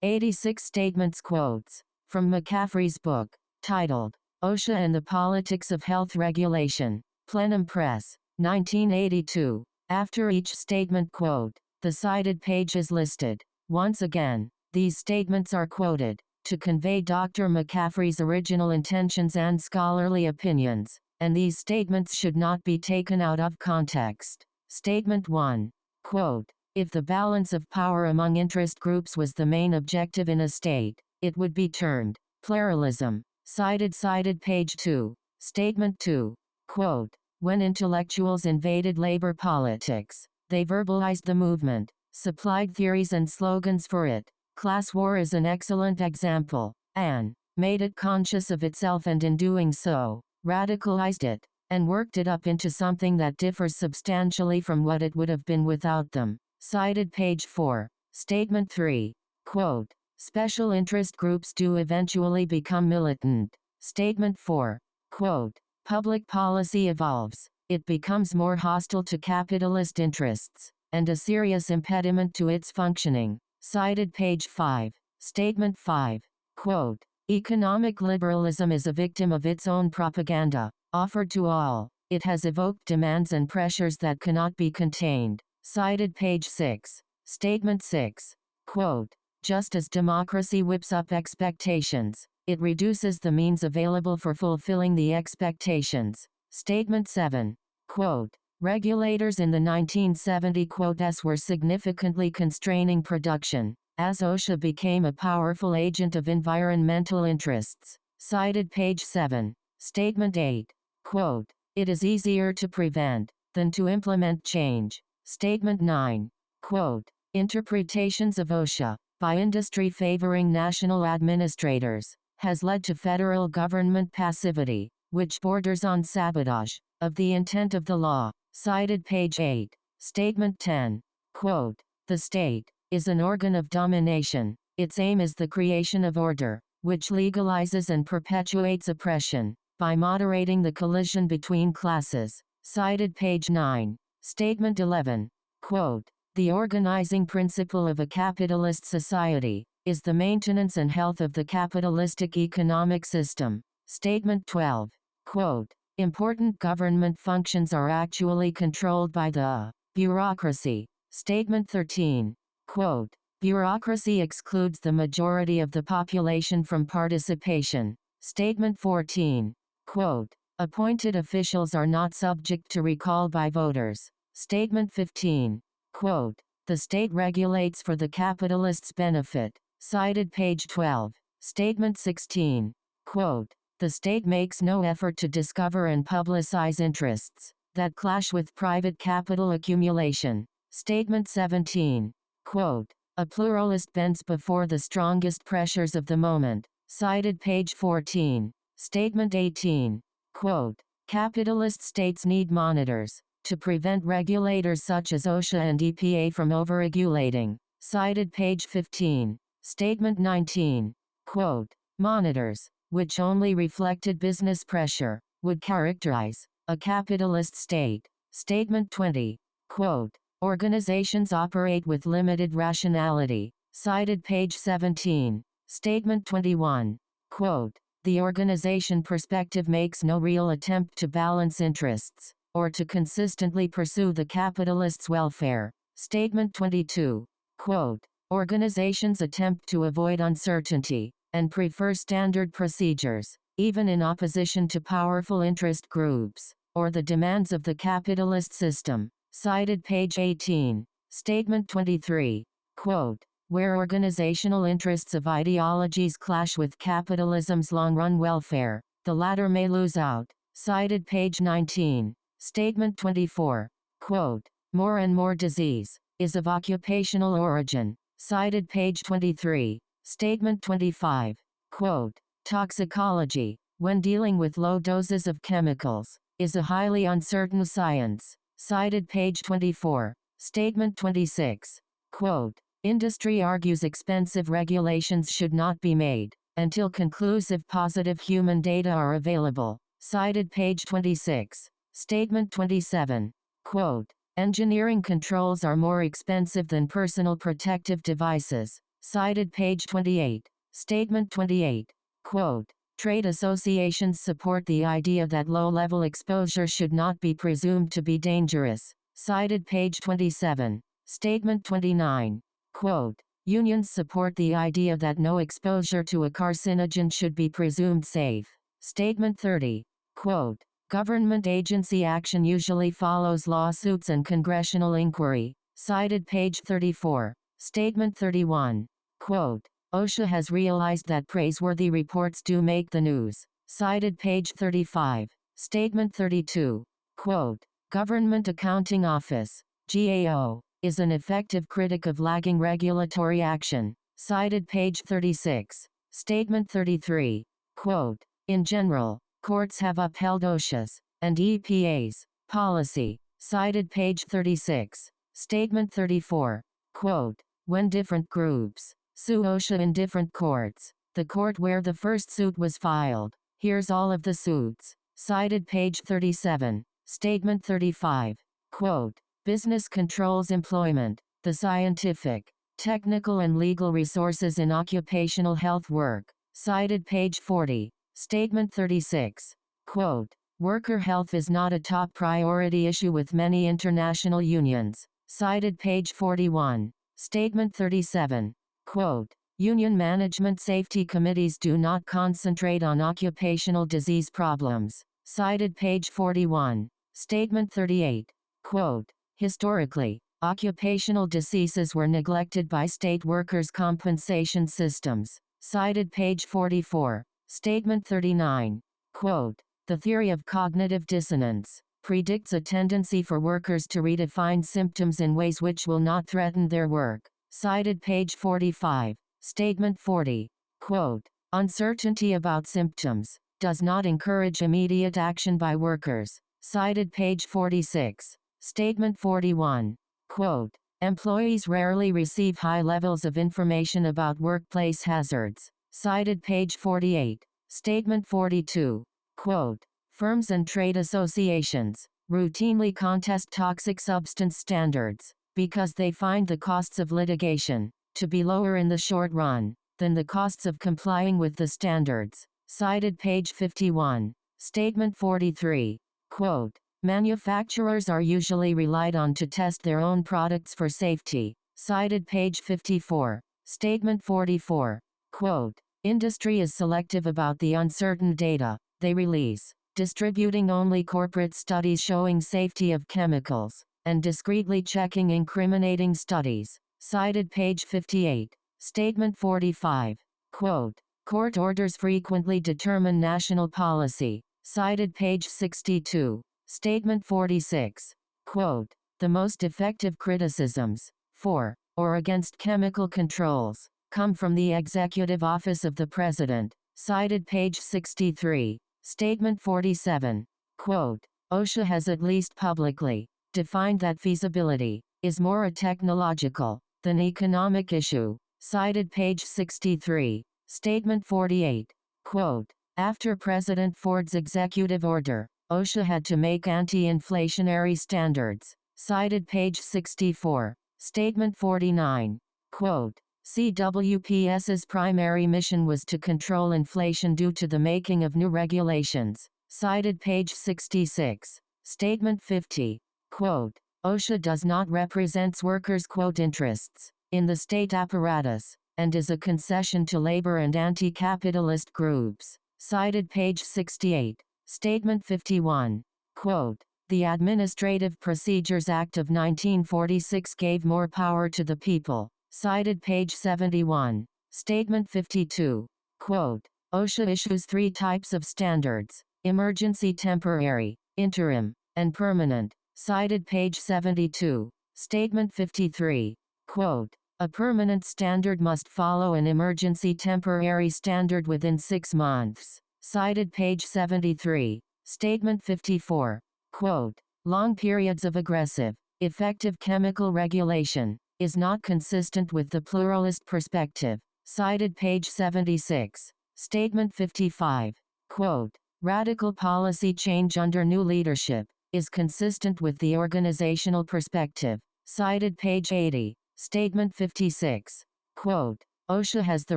86 Statements Quotes from McCaffrey's book, titled, OSHA and the Politics of Health Regulation, Plenum Press, 1982. After each statement quote, the cited page is listed. Once again, these statements are quoted to convey Dr. McCaffrey's original intentions and scholarly opinions, and these statements should not be taken out of context. Statement 1. Quote, if the balance of power among interest groups was the main objective in a state, it would be termed pluralism. Cited page 2. Statement 2. Quote, when intellectuals invaded labor politics, they verbalized the movement, supplied theories and slogans for it. Class war is an excellent example, and made it conscious of itself, and in doing so, radicalized it, and worked it up into something that differs substantially from what it would have been without them. Cited page 4. Statement 3. Quote, special interest groups do eventually become militant. Statement 4. Quote, public policy evolves. It becomes more hostile to capitalist interests, and a serious impediment to its functioning. Cited page 5. Statement 5. Quote, economic liberalism is a victim of its own propaganda, offered to all. It has evoked demands and pressures that cannot be contained. Cited page 6. Statement 6. Quote, just as democracy whips up expectations, it reduces the means available for fulfilling the expectations. Statement 7. Quote, regulators in the 1970 quotas were significantly constraining production, as OSHA became a powerful agent of environmental interests. Cited page 7. Statement 8. Quote, it is easier to prevent than to implement change. Statement 9. Quote, interpretations of OSHA by industry favoring national administrators has led to federal government passivity, which borders on sabotage of the intent of the law. Cited page 8. Statement 10. Quote, the state is an organ of domination. Its aim is the creation of order, which legalizes and perpetuates oppression by moderating the collision between classes. Cited page 9. Statement 11. Quote, the organizing principle of a capitalist society is the maintenance and health of the capitalistic economic system. Statement 12. Quote, important government functions are actually controlled by the bureaucracy. Statement 13. Quote, bureaucracy excludes the majority of the population from participation. Statement 14. Quote, appointed officials are not subject to recall by voters. Statement 15. Quote, the state regulates for the capitalist's benefit. Cited page 12. Statement 16. Quote, the state makes no effort to discover and publicize interests that clash with private capital accumulation. Statement 17. Quote, a pluralist bends before the strongest pressures of the moment. Cited page 14. Statement 18. Quote, capitalist states need monitors to prevent regulators such as OSHA and EPA from overregulating. Cited page 15. Statement 19. Quote, monitors, which only reflected business pressure, would characterize a capitalist state. Statement 20. Quote, organizations operate with limited rationality. Cited page 17. Statement 21. Quote, the organization perspective makes no real attempt to balance interests, or to consistently pursue the capitalist's welfare. Statement 22. Quote, organizations attempt to avoid uncertainty, and prefer standard procedures, even in opposition to powerful interest groups, or the demands of the capitalist system. Cited page 18. Statement 23. Quote, where organizational interests of ideologies clash with capitalism's long-run welfare, the latter may lose out. Cited page 19. Statement 24. Quote, more and more disease is of occupational origin. Cited page 23. Statement 25. Quote, toxicology, when dealing with low doses of chemicals, is a highly uncertain science. Cited page 24. Statement 26. Quote, industry argues expensive regulations should not be made until conclusive positive human data are available. Cited page 26. Statement 27. Quote, engineering controls are more expensive than personal protective devices. cited page 28. Statement 28. Quote, trade associations support the idea that low-level exposure should not be presumed to be dangerous. Cited page 27. Statement 29. Quote, unions support the idea that no exposure to a carcinogen should be presumed safe. Statement 30. Quote, government agency action usually follows lawsuits and congressional inquiry. Cited page 34. Statement 31. Quote, OSHA has realized that praiseworthy reports do make the news. Cited page 35. Statement 32. Quote, Government Accounting Office, GAO, is an effective critic of lagging regulatory action. Cited page 36. Statement 33. Quote, in general, courts have upheld OSHA's and EPA's policy. Cited page 36. Statement 34. Quote, when different groups sue OSHA in different courts, the court where the first suit was filed hears all of the suits. Cited page 37. Statement 35. Quote, business controls employment, the scientific, technical and legal resources in occupational health work. Cited page 40. Statement 36. Quote, worker health is not a top priority issue with many international unions. Cited page 41. Statement 37. Quote, union management safety committees do not concentrate on occupational disease problems. Cited page 41. Statement 38. Quote, historically, occupational diseases were neglected by state workers' compensation systems. Cited page 44. Statement 39. Quote, the theory of cognitive dissonance predicts a tendency for workers to redefine symptoms in ways which will not threaten their work. Cited page 45. Statement 40. Quote, uncertainty about symptoms does not encourage immediate action by workers. Cited page 46. Statement 41. Quote, employees rarely receive high levels of information about workplace hazards. Cited page 48. Statement 42. Quote, firms and trade associations routinely contest toxic substance standards because they find the costs of litigation to be lower in the short run than the costs of complying with the standards. Cited page 51. Statement 43. Quote, manufacturers are usually relied on to test their own products for safety. Cited page 54. Statement 44. Quote, industry is selective about the uncertain data they release, distributing only corporate studies showing safety of chemicals, and discreetly checking incriminating studies. Cited page 58. Statement 45. Quote, court orders frequently determine national policy. Cited page 62. Statement 46. Quote, the most effective criticisms for or against chemical controls come from the Executive Office of the President. Cited page 63. Statement 47. Quote, OSHA has at least publicly defined that feasibility is more a technological than economic issue. Cited page 63. Statement 48. Quote, after President Ford's executive order, OSHA had to make anti-inflationary standards. Cited page 64. Statement 49. Quote, CWPS's primary mission was to control inflation due to the making of new regulations. Cited page 66. Statement 50. Quote, OSHA does not represent workers' interests in the state apparatus, and is a concession to labor and anti-capitalist groups. Cited page 68. Statement 51. Quote, the Administrative Procedures Act of 1946 gave more power to the people. Cited page 71. Statement 52. Quote, OSHA issues three types of standards: emergency, temporary, interim, and permanent. Cited page 72. Statement 53. Quote, a permanent standard must follow an emergency temporary standard within 6 months. Cited page 73. Statement 54. Quote, long periods of aggressive, effective chemical regulation is not consistent with the pluralist perspective. Cited page 76. Statement 55. Quote, radical policy change under new leadership is consistent with the organizational perspective. Cited page 80. Statement 56. Quote, OSHA has the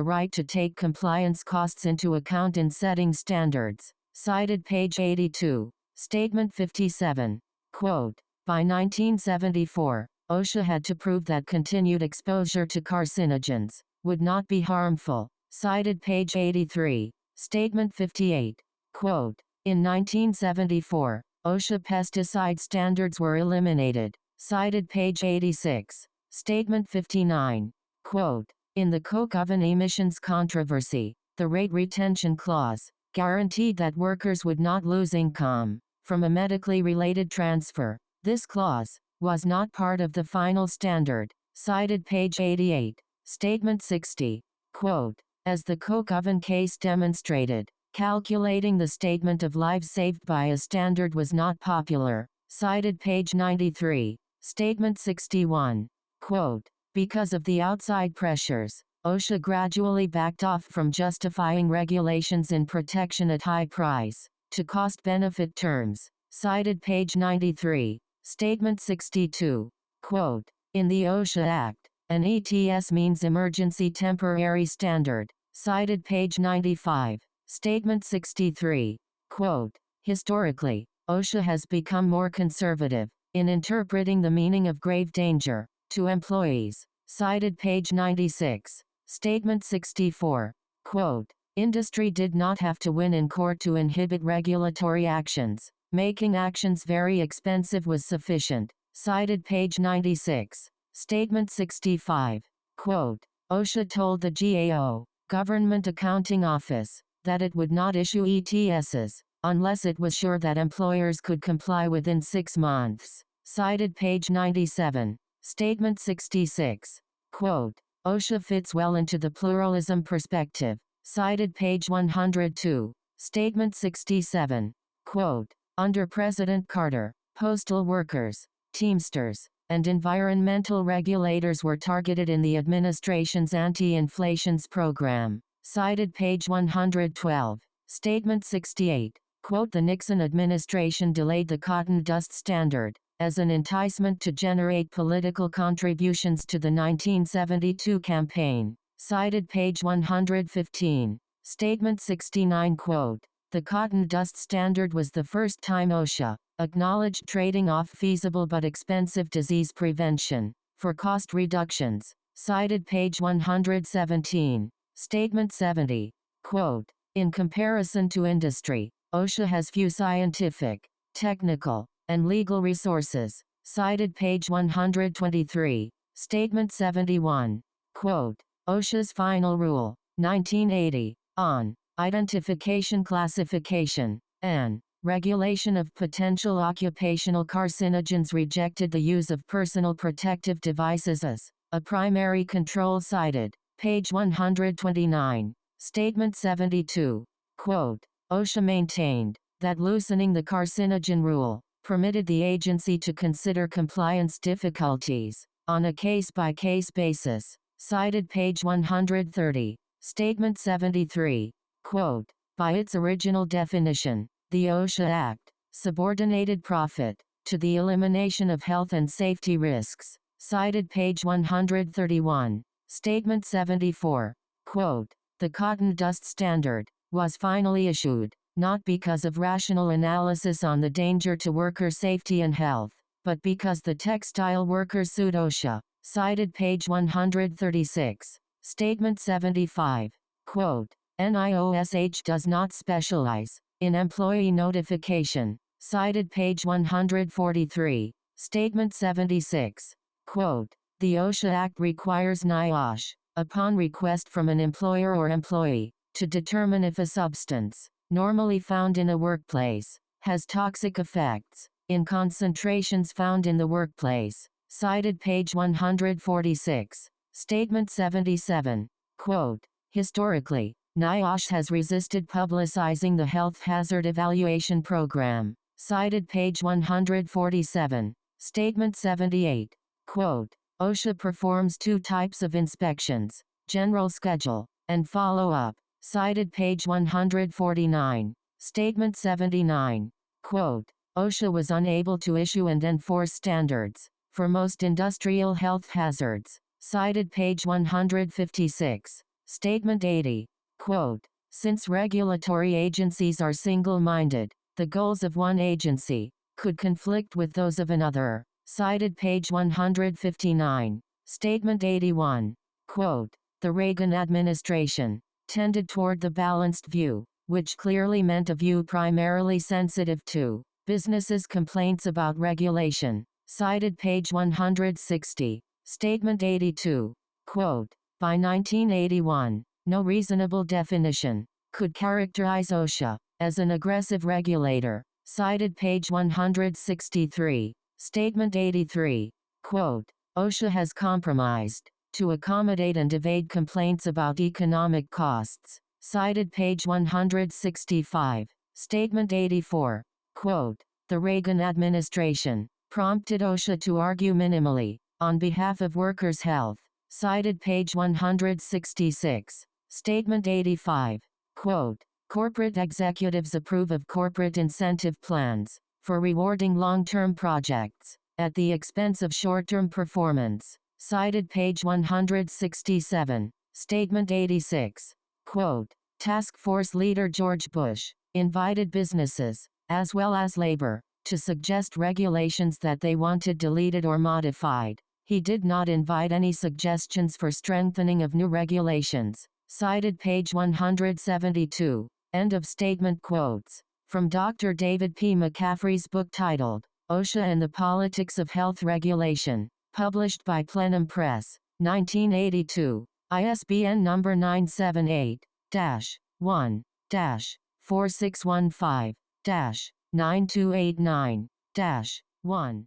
right to take compliance costs into account in setting standards. Cited page 82. Statement 57. Quote, by 1974, OSHA had to prove that continued exposure to carcinogens would not be harmful. Cited page 83. Statement 58. Quote, in 1974, OSHA pesticide standards were eliminated. Cited page 86. Statement 59. Quote, in the coke oven emissions controversy, the rate retention clause guaranteed that workers would not lose income from a medically related transfer. This clause was not part of the final standard. Cited page 88. Statement 60. Quote, as the coke oven case demonstrated, calculating the statement of lives saved by a standard was not popular. Cited page 93. Statement 61. Quote, because of the outside pressures, OSHA gradually backed off from justifying regulations in protection at high price to cost-benefit terms. Cited page 93. Statement 62. Quote, in the OSHA Act, an ETS means Emergency Temporary Standard. Cited page 95. Statement 63. Quote, historically, OSHA has become more conservative in interpreting the meaning of grave danger to employees. Cited page 96. Statement 64. Quote, industry did not have to win in court to inhibit regulatory actions. Making actions very expensive was sufficient. Cited page 96. Statement 65. Quote, OSHA told the GAO, Government Accounting Office, that it would not issue ETSs unless it was sure that employers could comply within 6 months. Cited page 97. Statement 66. Quote, OSHA fits well into the pluralism perspective. Cited page 102. Statement 67. Quote, under President Carter, postal workers, Teamsters, and environmental regulators were targeted in the administration's anti-inflations program. Cited page 112. Statement 68. Quote, the Nixon administration delayed the cotton dust standard as an enticement to generate political contributions to the 1972 campaign. Cited page 115. Statement 69. Quote, the cotton dust standard was the first time OSHA acknowledged trading off feasible but expensive disease prevention for cost reductions. Cited page 117. Statement 70. Quote, in comparison to industry, OSHA has few scientific, technical, and legal resources. Cited page 123. Statement 71. Quote, OSHA's final rule, 1980, on identification, classification, and regulation of potential occupational carcinogens rejected the use of personal protective devices as a primary control. Cited page 129. Statement 72. Quote, OSHA maintained that loosening the carcinogen rule permitted the agency to consider compliance difficulties on a case-by-case basis. Cited page 130. Statement 73. Quote, by its original definition, the OSHA Act subordinated profit to the elimination of health and safety risks. Cited page 131. Statement 74. Quote, the cotton dust standard was finally issued, not because of rational analysis on the danger to worker safety and health, but because the textile workers sued OSHA. Cited page 136. Statement 75. Quote, NIOSH does not specialize in employee notification. Cited page 143. Statement 76. Quote, the OSHA Act requires NIOSH, upon request from an employer or employee, to determine if a substance, normally found in a workplace, has toxic effects, in concentrations found in the workplace. Cited page 146. Statement 77. Quote, historically, NIOSH has resisted publicizing the health hazard evaluation program. Cited page 147. Statement 78. Quote, OSHA performs 2 types of inspections, general schedule, and follow-up. Cited page 149. Statement 79. Quote, OSHA was unable to issue and enforce standards for most industrial health hazards. cited page 156. Statement 80. Quote, since regulatory agencies are single-minded, the goals of one agency could conflict with those of another. Cited page 159. Statement 81. Quote, the Reagan administration tended toward the balanced view, which clearly meant a view primarily sensitive to businesses' complaints about regulation. Cited page 160. Statement 82. Quote, by 1981, no reasonable definition could characterize OSHA as an aggressive regulator. Cited page 163. Statement 83. Quote, OSHA has compromised to accommodate and evade complaints about economic costs. Cited page 165. Statement 84. Quote, the Reagan administration prompted OSHA to argue minimally on behalf of workers' health. Cited page 166. Statement 85. Quote, corporate executives approve of corporate incentive plans for rewarding long-term projects at the expense of short-term performance. Cited page 167. Statement 86. Quote, task force leader George Bush invited businesses, as well as labor, to suggest regulations that they wanted deleted or modified. He did not invite any suggestions for strengthening of new regulations. Cited page 172. End of statement. Quotes from Dr. David P. McCaffrey's book titled, OSHA and the Politics of Health Regulation, published by Plenum Press, 1982, ISBN number 978-1-4615-9289-1.